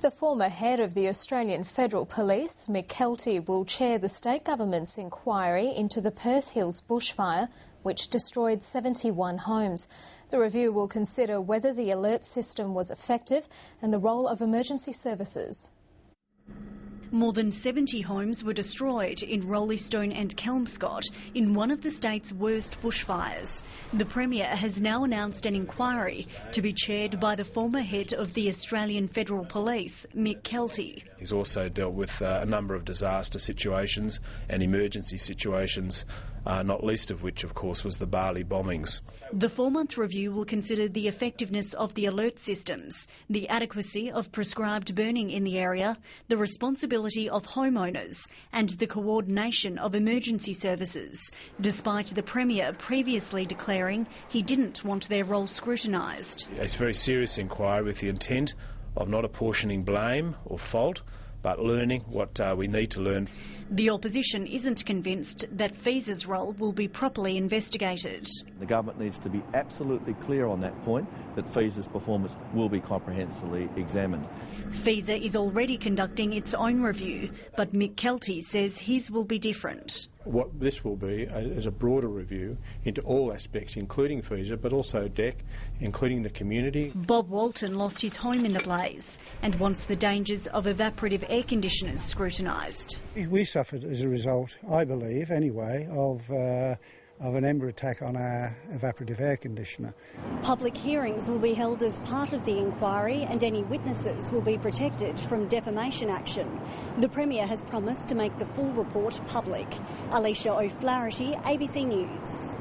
The former head of the Australian Federal Police, Mick, Keelty, will chair the state government's inquiry into the Perth Hills bushfire, which destroyed 71 homes. The review will consider whether the alert system was effective and the role of emergency services. More than 70 homes were destroyed in Roleystone and Kelmscott in one of the state's worst bushfires. The Premier has now announced an inquiry to be chaired by the former head of the Australian Federal Police, Mick, Keelty. He's also dealt with a number of disaster situations and emergency situations, not least of which, of course, was the Bali bombings. The 4-month review will consider the effectiveness of the alert systems, the adequacy of prescribed burning in the area, the responsibility of homeowners and the coordination of emergency services, despite the Premier previously declaring he didn't want their role scrutinised. It's a very serious inquiry with the intent of not apportioning blame or fault, but learning what we need to learn. The opposition isn't convinced that FESA's role will be properly investigated. The government needs to be absolutely clear on that point, that FESA's performance will be comprehensively examined. FESA is already conducting its own review, but Mick, Keelty says his will be different. What this will be is a broader review into all aspects, including FESA, but also DEC, including the community. Bob Walton lost his home in the blaze and wants the dangers of evaporative air conditioners scrutinised. We suffered as a result, I believe anyway, of an ember attack on our evaporative air conditioner. Public hearings will be held as part of the inquiry and any witnesses will be protected from defamation action. The Premier has promised to make the full report public. Alisha O'Flaherty, ABC News.